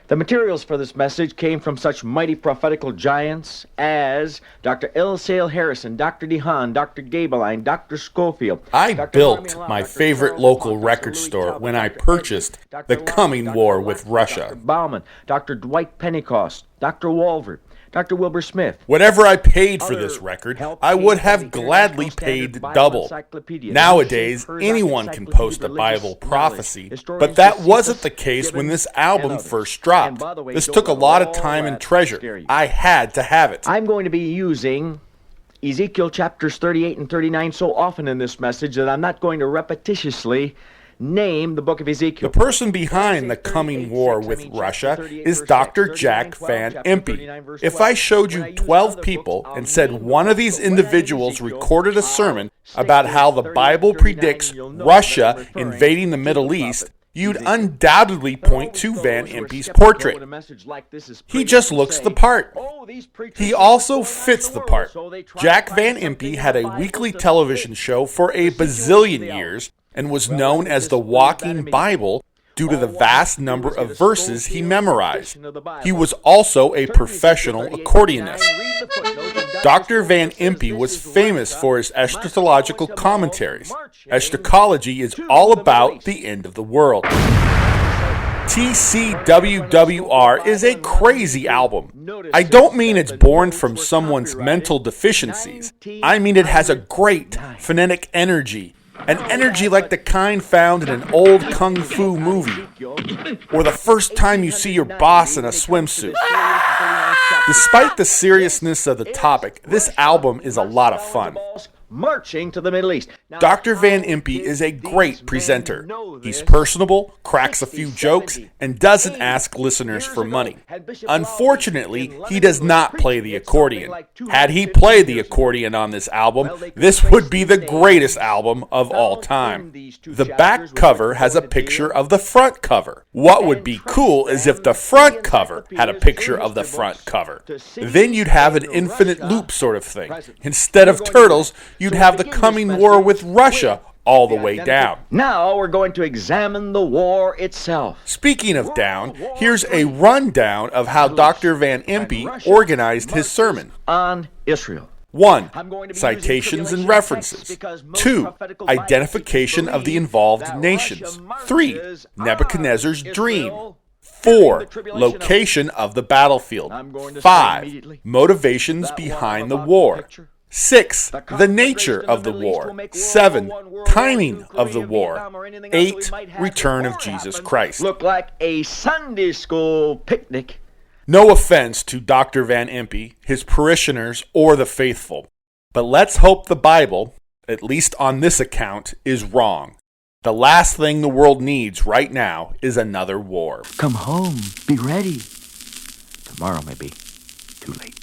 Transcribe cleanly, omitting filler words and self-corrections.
The materials for this message came from such mighty prophetical giants as Dr. L. Sale Harrison, Dr. DeHaan, Dr. Gabeline, Dr. Schofield. I Dr. built Harmon my Dr. favorite Charles local Lamont, record Dr. Louis store Talbot, when I Dr. purchased Edwards, The Dr. Coming Lyon, War Dr. with Lexington, Russia. Dr. Bauman, Dr. Dwight Pentecost, Dr. Walver, Dr. Wilbur Smith. Whatever I paid for Other this record, help I came would from have the gladly International Standard paid Bible double. Encyclopedia, the Nowadays, Herzog anyone can Encyclopedia post a of Bible Religious prophecy, Knowledge, historians but that Josephus, wasn't the case when Gibbons, this and album others. first And dropped. by the way, This don't took a let lot of all time and that treasure. scare you. I had to have it. I'm going to be using Ezekiel chapters 38 and 39 so often in this message that I'm not going to repetitiously name the book of Ezekiel. The person behind The Coming War with Russia is Dr. Jack Van Impe. If I showed you 12 people and said one of these individuals recorded a sermon about how the Bible predicts Russia invading the Middle East, you'd undoubtedly point to Van Impe's portrait. He just looks the part. He also fits the part. Jack Van Impe had a weekly television show for a bazillion years and was known as the Walking Bible due to the vast number of verses he memorized. He was also a professional accordionist. Dr. Van Impe was famous for his eschatological commentaries. Eschatology is all about the end of the world. TCWWR is a crazy album. I don't mean it's born from someone's mental deficiencies. I mean it has a great phonetic energy. An energy like the kind found in an old kung fu movie, or the first time you see your boss in a swimsuit. Despite the seriousness of the topic, this album is a lot of fun. Marching to the Middle East. Dr. Van Impe is a great presenter. He's personable, cracks a few jokes, and doesn't ask listeners for money. Unfortunately, he does not play the accordion. Had he played the accordion on this album, this would be the greatest album of all time. The back cover has a picture of the front cover. What would be cool is if the front cover had a picture of the front cover. Then you'd have an infinite loop sort of thing. Instead of turtles, you'd have the coming war with Russia all the way down. Now we're going to examine the war itself. Speaking of down, here's a rundown of how Dr. Van Impe organized his sermon. On Israel. 1. Citations and references. 2. Identification of the involved nations. 3. Nebuchadnezzar's dream. 4. Location of the battlefield. 5. Motivations behind the war. 6. The nature of the war. 7. Timing of the war. 8. Return of Jesus Christ. Look like a Sunday school picnic. No offense to Dr. Van Impe, his parishioners, or the faithful, but let's hope the Bible, at least on this account, is wrong. The last thing the world needs right now is another war. Come home. Be ready. Tomorrow may be too late.